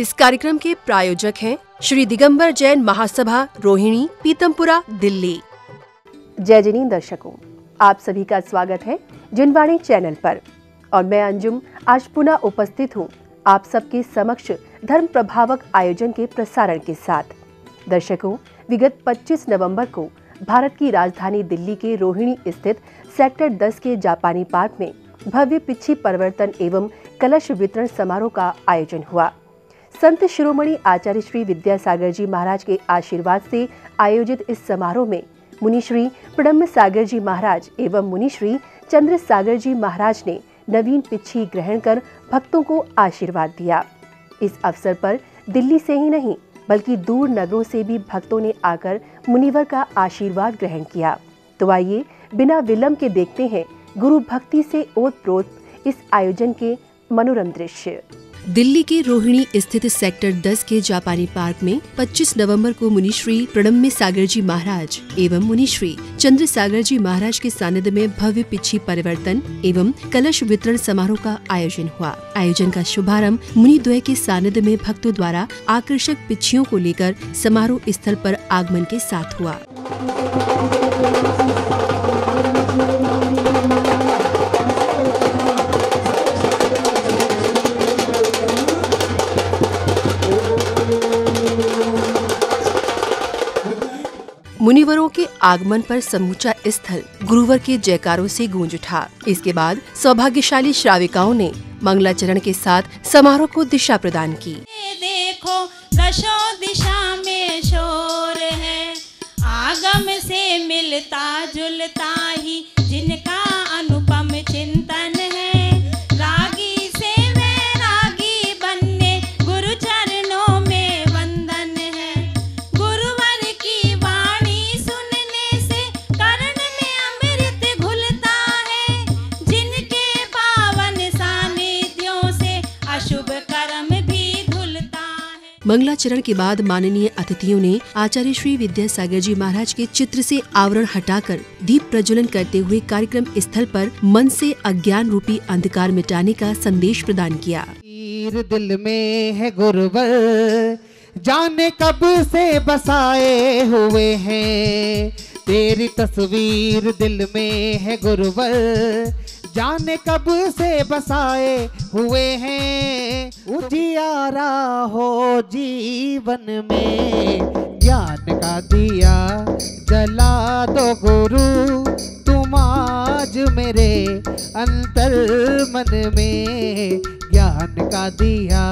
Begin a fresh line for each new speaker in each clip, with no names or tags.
इस कार्यक्रम के प्रायोजक हैं श्री दिगंबर जैन महासभा रोहिणी, पीतमपुरा, दिल्ली।
जय जिनी दर्शकों, आप सभी का स्वागत है जिनवाणी चैनल पर और मैं अंजुम आज पुनः उपस्थित हूँ आप सबके समक्ष धर्म प्रभावक आयोजन के प्रसारण के साथ। दर्शकों, विगत 25 नवंबर को भारत की राजधानी दिल्ली के रोहिणी स्थित सेक्टर 10 के जापानी पार्क में भव्य पिछी परिवर्तन एवं कलश वितरण समारोह का आयोजन हुआ। संत शिरोमणि आचार्य श्री विद्यासागर जी महाराज के आशीर्वाद से आयोजित इस समारोह में मुनिश्री प्रणम्य सागर जी महाराज एवं मुनिश्री चंद्र सागर जी महाराज ने नवीन पिछी ग्रहण कर भक्तों को आशीर्वाद दिया। इस अवसर पर दिल्ली से ही नहीं बल्कि दूर नगरों से भी भक्तों ने आकर मुनिवर का आशीर्वाद ग्रहण किया। तो आइए बिना विलंब के देखते हैं गुरु भक्ति से ओतप्रोत इस आयोजन के मनोरम दृश्य।
दिल्ली के रोहिणी स्थित सेक्टर 10 के जापानी पार्क में 25 नवंबर को मुनिश्री प्रणम्य सागर जी महाराज एवं मुनिश्री चंद्र सागर जी महाराज के सानिध्य में भव्य पिछी परिवर्तन एवं कलश वितरण समारोह का आयोजन हुआ। आयोजन का शुभारंभ मुनिद्वय के सानिध्य में भक्तों द्वारा आकर्षक पिछियों को लेकर समारोह स्थल पर आगमन के साथ हुआ। मुनिवरों के आगमन पर समूचा स्थल गुरुवर के जयकारों से गूंज उठा। इसके बाद सौभाग्यशाली श्राविकाओं ने मंगलाचरण के साथ समारोह को दिशा प्रदान की।
देखो दशों दिशा में शोर है, आगम से मिलता जुलता ही जिनका अनुपम चिंतन है, रागी से वैरागी बनने गुरु चरणों में वंदन है। गुरुवर की वाणी सुनने से कर्ण में अमृत घुलता है, जिनके पावन सानिध्यों से अशुभ कर्म भी धुलता है।
मंगलाचरण के बाद माननीय अतिथियों ने आचार्य श्री विद्यासागर जी महाराज के चित्र से आवरण हटाकर दीप प्रज्वलन करते हुए कार्यक्रम स्थल पर मन से अज्ञान रूपी अंधकार मिटाने का संदेश प्रदान किया।
दिल में है गुरुवर, जाने कब से बसाए हुए हैं, तेरी तस्वीर दिल में है गुरुवर, जाने कब से बसाए हुए हैं। उजियारा हो जीवन में, ज्ञान का दिया जला दो गुरु, तुम आज मेरे अंतर मन में, ज्ञान का दिया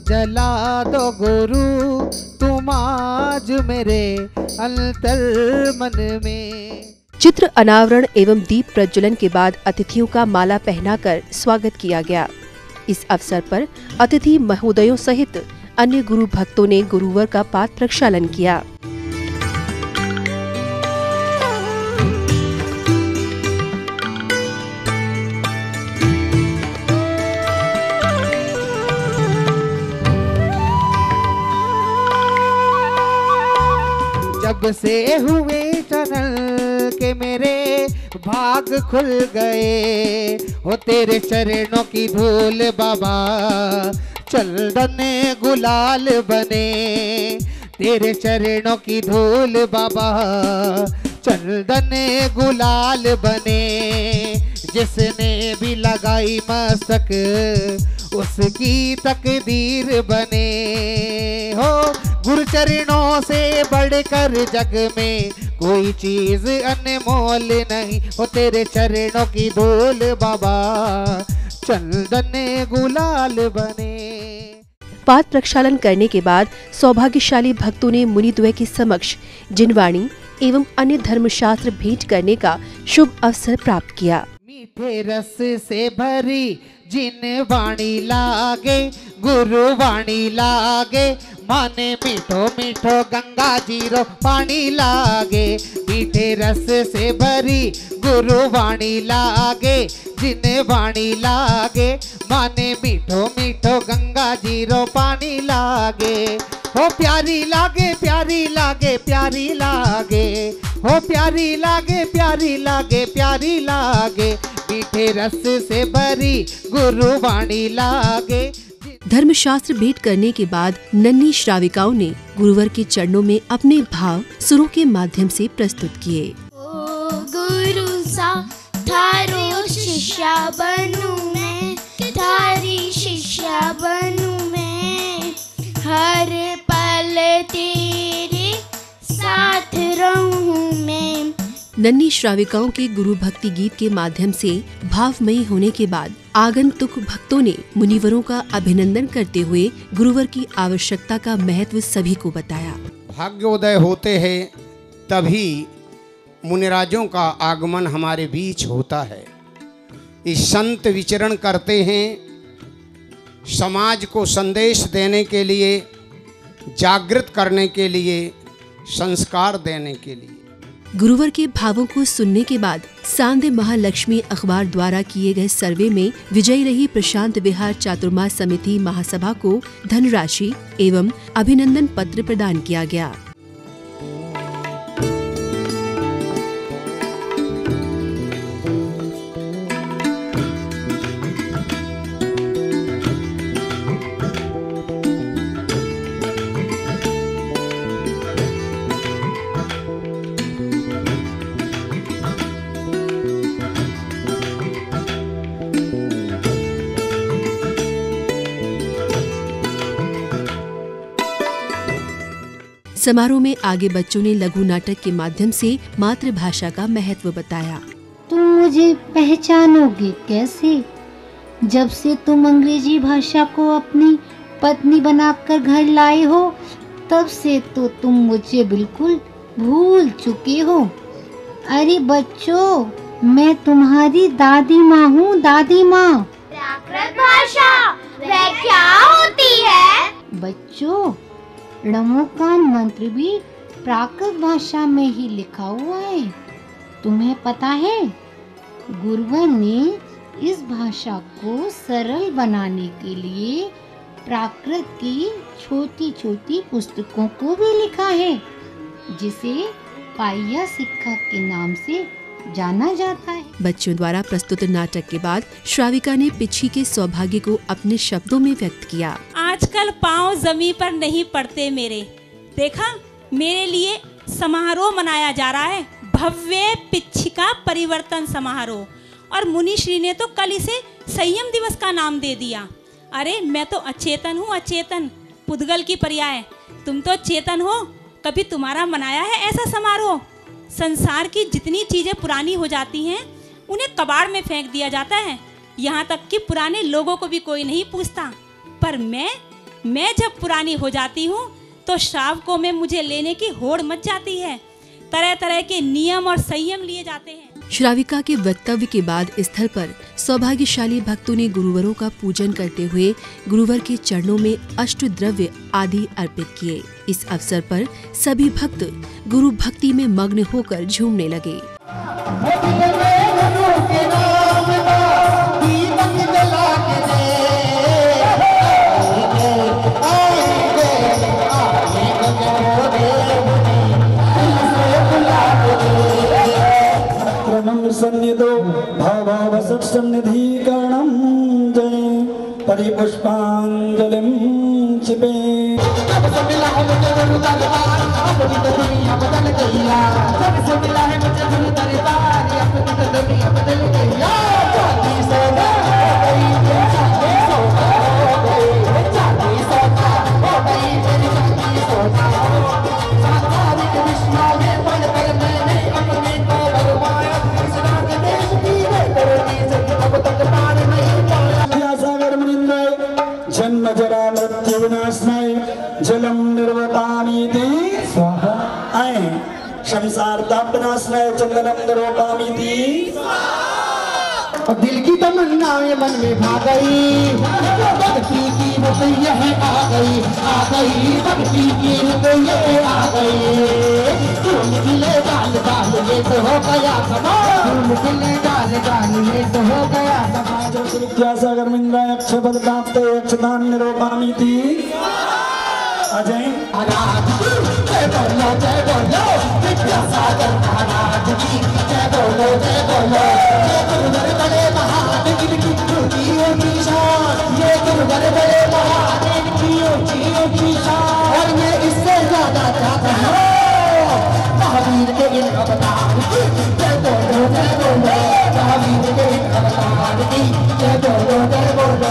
जला दो गुरु, तुम आज मेरे अंतर मन में।
चित्र अनावरण एवं दीप प्रज्वलन के बाद अतिथियों का माला पहनाकर स्वागत किया गया। इस अवसर पर अतिथि महोदयों सहित अन्य गुरु भक्तों ने गुरुवर का पाद प्रक्षालन किया।
जब से हुए चरण के मेरे भाग खुल गए, हो तेरे चरणों की धूल बाबा चंदन गुलाल बने, तेरे चरणों की धूल बाबा चंदन गुलाल बने, जिसने भी लगाई मस्तक उसकी तकदीर बने। हो गुरु चरणों से बढ़कर जग में कोई चीज अनमोल नहीं, हो तेरे चरणों की धूल बाबा चंदन गुलाल बने।
पाद प्रक्षालन करने के बाद सौभाग्यशाली भक्तों ने मुनिद्वय के समक्ष जिनवाणी एवं अन्य धर्मशास्त्र भेंट करने का शुभ अवसर प्राप्त किया।
मीठे रस से भरी जिन वाणी लागे, गुरु वाणी लागे, माने मीठो मीठो गंगा जीरो पानी लागे, मीठे रस से भरी गुरु वाणी लागे, जिन वाणी लागे, माने मीठो मीठो गंगा जीरो पानी लागे। हो प्यारी लागे प्यारी लागे प्यारी लागे, हो प्यारी लागे प्यारी लागे प्यारी लागे, मीठे रस से भरी गुरु वाणी लागे।
धर्मशास्त्र भेंट करने के बाद नन्ही श्राविकाओं ने गुरुवर के चरणों में अपने भाव सुरों के माध्यम से प्रस्तुत किए।
ओ गुरु सा थारो शिष्या बनूं मैं, थारी शिष्या बनूं मैं, हर पल तेरे साथ रहूं मैं।
नन्ही श्राविकाओं के गुरु भक्ति गीत के माध्यम से भावमयी होने के बाद आगंतुक भक्तों ने मुनिवरों का अभिनंदन करते हुए गुरुवर की आवश्यकता का महत्व सभी को बताया।
भाग्योदय होते हैं तभी मुनिराजों का आगमन हमारे बीच होता है। इस संत विचरण करते हैं समाज को संदेश देने के लिए, जागृत करने के लिए, संस्कार देने के लिए।
गुरुवर के भावों को सुनने के बाद सांध्य महालक्ष्मी अखबार द्वारा किए गए सर्वे में विजयी रही प्रशांत विहार चातुर्मास समिति महासभा को धनराशि एवं अभिनंदन पत्र प्रदान किया गया। समारोह में आगे बच्चों ने लघु नाटक के माध्यम से मातृभाषा का महत्व बताया।
तुम मुझे पहचानोगे कैसे? जब से तुम अंग्रेजी भाषा को अपनी पत्नी बनाकर घर लाए हो, तब से तो तुम मुझे बिल्कुल भूल चुके हो। अरे बच्चों, मैं तुम्हारी दादी माँ हूँ, दादी माँ।
प्राकृत भाषा वह क्या होती है?
बच्चों, णमोकान मंत्र भी प्राकृत भाषा में ही लिखा हुआ है। तुम्हें पता है, गुरुवर ने इस भाषा को सरल बनाने के लिए प्राकृत की छोटी छोटी पुस्तकों को भी लिखा है, जिसे पाइया सिक्खा के नाम से जाना जाता है।
बच्चों द्वारा प्रस्तुत नाटक के बाद श्राविका ने पिछी के सौभाग्य को अपने शब्दों में व्यक्त किया।
आजकल पाँव जमीन पर नहीं पड़ते मेरे। देखा, मेरे लिए समारोह मनाया जा रहा है, भव्य पिछिका परिवर्तन समारोह। और मुनिश्री ने तो कल इसे संयम दिवस का नाम दे दिया। अरे मैं तो अचेतन हूँ, अचेतन, पुद्गल की पर्याय। तुम तो चेतन हो, कभी तुम्हारा मनाया है ऐसा समारोह? संसार की जितनी चीजें पुरानी हो जाती हैं, उन्हें कबाड़ में फेंक दिया जाता है। यहाँ तक कि पुराने लोगों को भी कोई नहीं पूछता। पर मैं जब पुरानी हो जाती हूँ तो श्रावकों में मुझे लेने की होड़ मच जाती है। तरह तरह के नियम और संयम लिए जाते हैं।
श्राविका के वक्तव्य के बाद स्थल पर सौभाग्यशाली भक्तों ने गुरुवरों का पूजन करते हुए गुरुवर के चरणों में अष्टद्रव्य आदि अर्पित किए। इस अवसर पर सभी भक्त गुरु भक्ति में मग्न होकर झूमने लगे।
सन्निधो भावावसत्सन्निधीकरणं जय परिपुष्पाञ्जलिं क्षिपे। जन्म जरा मृत्यु विनाशनाय जलम निर्वतामीति स्वाहा। आए संसार ताप विनाशनाय चंदनम निरोपामीति स्वाहा। दिल की तमन्ना मन में भाग गई, भक्ति की रुपये है आ गई, भक्ति की रुपये आ गई। तुम खिले डाल डाल ये तो हो गया समाज, तुम खिले डाल डाल ये तो हो गया समाज। विद्यासागर मिंद्राय अक्षपद प्राप्ते अक्षदान निरोपामीति अजय जय बोलो विद्यासागर महाराज की जय बोलो ये गुरुवर बड़े महान, इनकी ड्यूटी होती शान, ये गुरुवर बड़े महान।
महावीर के इन अवतार की जय बोलो महावीर के इन अवतार की जय बोलो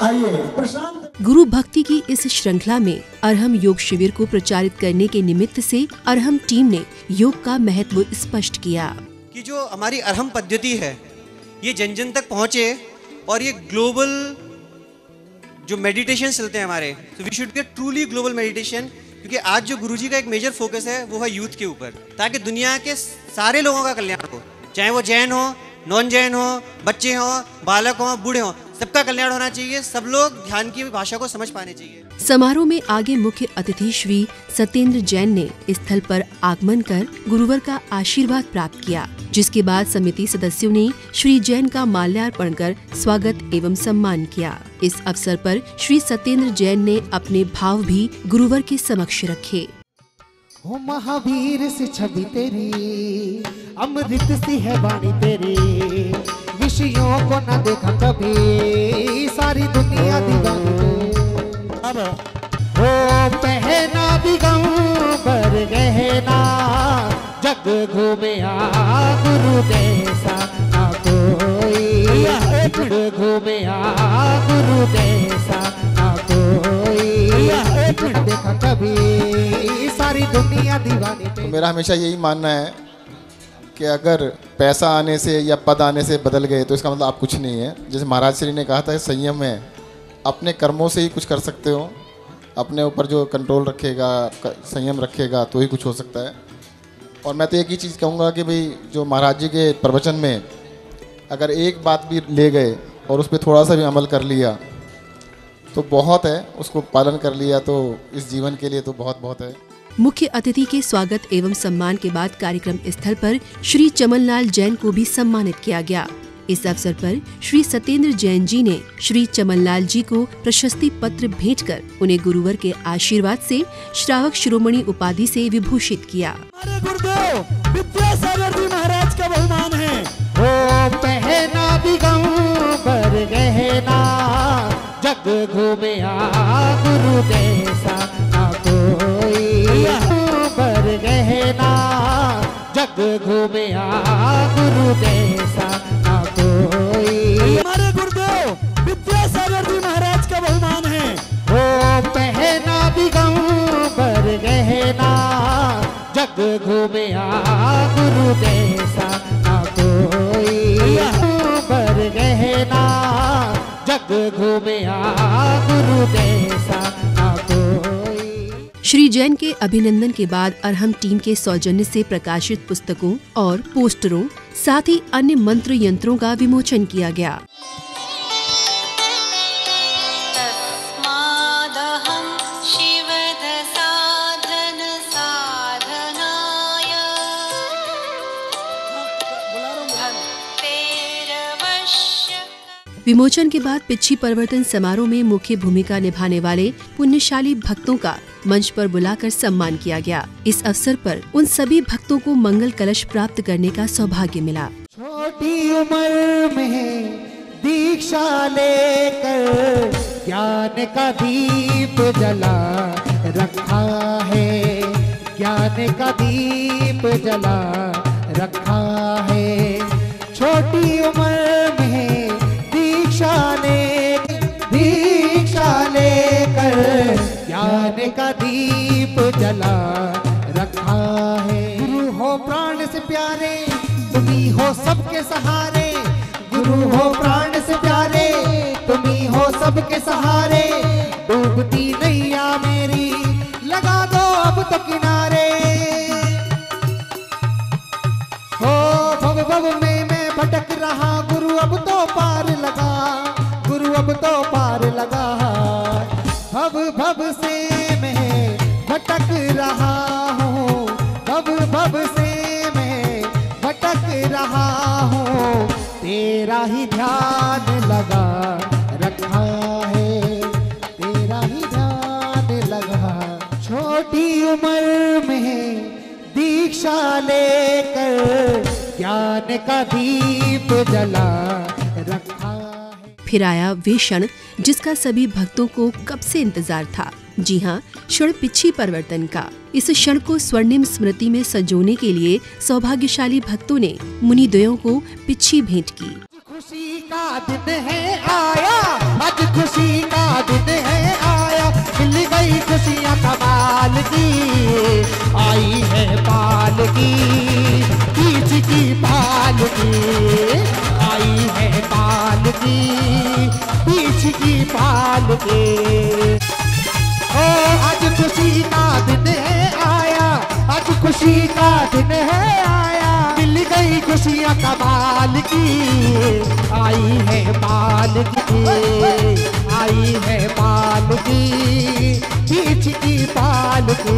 आइए प्रशांत।
गुरु भक्ति की इस श्रृंखला में अरहम योग शिविर को प्रचारित करने के निमित्त से अरहम टीम ने योग का महत्व स्पष्ट किया
कि जो हमारी अरहम पद्धति है ये जन जन तक पहुँचे और ये ग्लोबल जो मेडिटेशन चलते हैं हमारे, तो we should get truly global meditation, क्योंकि आज जो गुरुजी का एक मेजर फोकस है वो है यूथ के ऊपर, ताकि दुनिया के सारे लोगों का कल्याण हो, चाहे वो जैन हो, नॉन जैन हो, बच्चे हों, बालक हों, बूढ़े हों, सबका कल्याण होना चाहिए। सब लोग ध्यान की भाषा को समझ पाने चाहिए।
समारोह में आगे मुख्य अतिथि श्री सत्येंद्र जैन ने स्थल पर आगमन कर गुरुवर का आशीर्वाद प्राप्त किया, जिसके बाद समिति सदस्यों ने श्री जैन का माल्यार्पण कर स्वागत एवं सम्मान किया। इस अवसर पर श्री सत्येंद्र जैन ने अपने भाव भी गुरुवर के समक्ष रखे।
हो महावीर से छवि तेरी, अमृत सी है वाणी तेरी, विषयों को न देखा कभी, सारी दुनिया दीवानी। अब हो पहना दिगंबर गहना, जग घूमे गुरु जैसा ना कोई, जग घूमे गुरु जैसा ना कोई, देखा कभी, सारी दुनिया दीवानी।
तो मेरा हमेशा यही मानना है कि अगर पैसा आने से या पद आने से बदल गए तो इसका मतलब आप कुछ नहीं है। जैसे महाराज श्री ने कहा था, संयम है, अपने कर्मों से ही कुछ कर सकते हो, अपने ऊपर जो कंट्रोल रखेगा, संयम रखेगा तो ही कुछ हो सकता है। और मैं तो एक ही चीज़ कहूँगा कि भाई जो महाराज जी के प्रवचन में अगर एक बात भी ले गए और उस पर थोड़ा सा भी अमल कर लिया तो बहुत है, उसको पालन कर लिया तो इस जीवन के लिए तो बहुत बहुत है।
मुख्य अतिथि के स्वागत एवं सम्मान के बाद कार्यक्रम स्थल पर श्री चमनलाल जैन को भी सम्मानित किया गया। इस अवसर पर श्री सत्येंद्र जैन जी ने श्री चमनलाल जी को प्रशस्ति पत्र भेंटकर उन्हें गुरुवर के आशीर्वाद से श्रावक शिरोमणि उपाधि से विभूषित किया।
हमारे गुरुदेव विद्यासागर जी महाराज का बहुमान है।
हो पहना दिगंबर गहना, जग घूमे गुरु जैसा ना कोई, पर गहना, जग घूमे गुरु जैसा ना कोई।
हमारे गुरुदेव विद्यासागर जी महाराज का बहुमान है।
हो पहना दिगंबर गहना, जग घूमे गुरु जैसा ना कोई, पर गहना, जग घूमे गुरु जैसा ना कोई।
श्री जैन के अभिनंदन के बाद अरहम टीम के सौजन्य से प्रकाशित पुस्तकों और पोस्टरों, साथ ही अन्य मंत्र यंत्रों का विमोचन किया गया। विमोचन के बाद पिच्छी परिवर्तन समारोह में मुख्य भूमिका निभाने वाले पुण्यशाली भक्तों का मंच पर बुलाकर सम्मान किया गया। इस अवसर पर उन सभी भक्तों को मंगल कलश प्राप्त करने का सौभाग्य मिला।
छोटी उम्र में दीक्षा लेकर ज्ञान का दीप जला रखा है, ज्ञान का दीप जला रखा है। छोटी उम्र में दीक्षा लेकर ज्ञान का दीप जला रखा है। गुरु हो प्राण से प्यारे, तुम्ही हो सबके सहारे, गुरु हो प्राण से प्यारे, तुम्ही हो सबके सहारे। डूबती नैया मेरी लगा दो अब तो किनारे, हो भव भव में मैं भटक रहा, गुरु अब तो पार लगा, गुरु अब तो पार लगा। भव भव से मैं भटक रहा हूँ, भव भव से मैं भटक रहा हूँ, तेरा ही ध्यान लगा रखा है, तेरा ही ध्यान लगा। छोटी उम्र में दीक्षा लेकर ज्ञान का दीप जला रखा है।
फिर आया वे क्षण जिसका सभी भक्तों को कब से इंतजार था। जी हाँ, क्षण पिच्छी परिवर्तन का। इस क्षण को स्वर्णिम स्मृति में संजोने के लिए सौभाग्यशाली भक्तों ने मुनिद्वयों को पिच्छी भेंट की।
खुशी का दिन है आया, आज खुशी का दिन है आया, मिल गई खुशियाँ कमाल की, आई है पाल की, पीछ की पाल की, आई है पाल की, पीछ की पाल की। ओ आज खुशी का दिन है आया, आज खुशी का दिन है आया, मिल गई खुशियाँ कमाल की, आई है पाल की, आई है पाल की, पीछ की पाल की।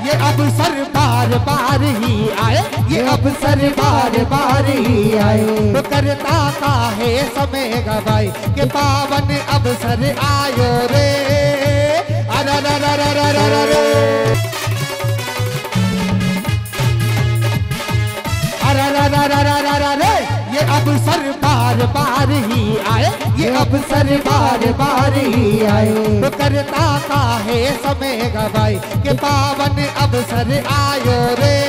ये अवसर बार बार ही आए, ये अवसर बार बार ही आए, तो करता काहे समय गवाए, के पावन अवसर आयो रे, अरे ये अवसर बार बार ही आए, ये अवसर बार बार ही आए, तो करता काहे समय गवाए, के पावन अवसर आयो रे।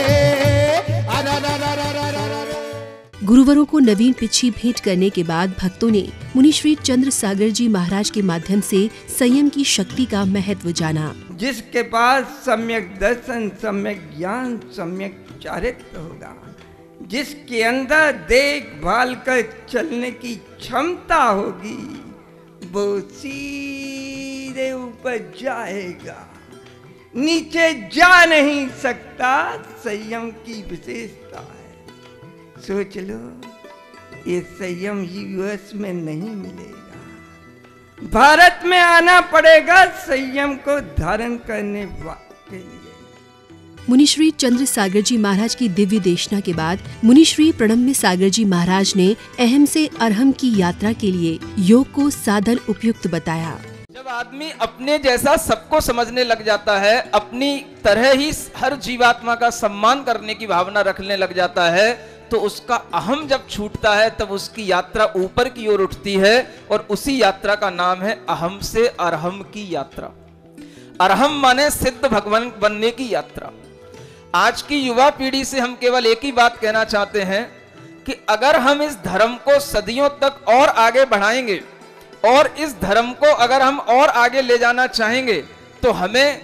गुरुवरों को नवीन पिच्छी भेंट करने के बाद भक्तों ने मुनिश्री चंद्र सागर जी महाराज के माध्यम से संयम की शक्ति का महत्व जाना।
जिसके पास सम्यक दर्शन, सम्यक ज्ञान, सम्यक चारित्र होगा, जिसके अंदर देखभाल कर चलने की क्षमता होगी, वो सीधे ऊपर जाएगा, नीचे जा नहीं सकता। संयम की विशेषता है। सोच लो, ये संयम यूएस में नहीं मिलेगा, भारत में आना पड़ेगा संयम को धारण करने के लिए।
मुनिश्री चंद्र सागर जी महाराज की दिव्य देशना के बाद मुनिश्री प्रणम्य सागर जी महाराज ने अहम से अरहम की यात्रा के लिए योग को साधन उपयुक्त बताया।
जब आदमी अपने जैसा सबको समझने लग जाता है, अपनी तरह ही हर जीवात्मा का सम्मान करने की भावना रखने लग जाता है, तो उसका अहम जब छूटता है तब उसकी यात्रा ऊपर की ओर उठती है, और उसी यात्रा का नाम है अहम से अरहम की यात्रा। अरहम माने सिद्ध भगवान बनने की यात्रा। आज की युवा पीढ़ी से हम केवल एक ही बात कहना चाहते हैं कि अगर हम इस धर्म को सदियों तक और आगे बढ़ाएंगे, और इस धर्म को अगर हम और आगे ले जाना चाहेंगे, तो हमें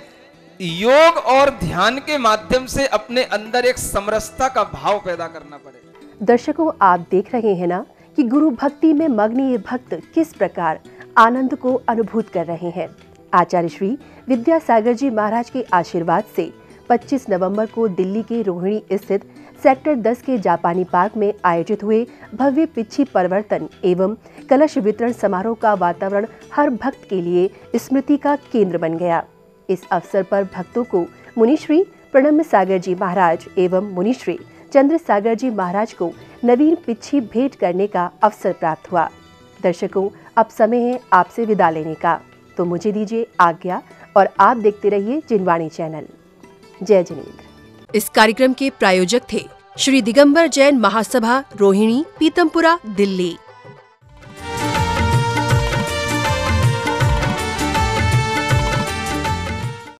योग और ध्यान के माध्यम से अपने अंदर एक समरसता का भाव पैदा करना पड़ेगा।
दर्शकों, आप देख रहे हैं ना कि गुरु भक्ति में मग्न ये भक्त किस प्रकार आनंद को अनुभूत कर रहे हैं। आचार्य श्री विद्यासागर जी महाराज के आशीर्वाद से 25 नवंबर को दिल्ली के रोहिणी स्थित सेक्टर 10 के जापानी पार्क में आयोजित हुए भव्य पिच्छी परिवर्तन एवं कलश वितरण समारोह का वातावरण हर भक्त के लिए स्मृति का केंद्र बन गया। इस अवसर पर भक्तों को मुनिश्री प्रणम्य सागर जी महाराज एवं मुनिश्री चंद्र सागर जी महाराज को नवीन पिच्छी भेंट करने का अवसर प्राप्त हुआ। दर्शकों, अब समय है आपसे विदा लेने का, तो मुझे दीजिए आज्ञा और आप देखते रहिए जिनवाणी चैनल। जय जिनेंद्र।
इस कार्यक्रम के प्रायोजक थे श्री दिगंबर जैन महासभा, रोहिणी, पीतमपुरा, दिल्ली।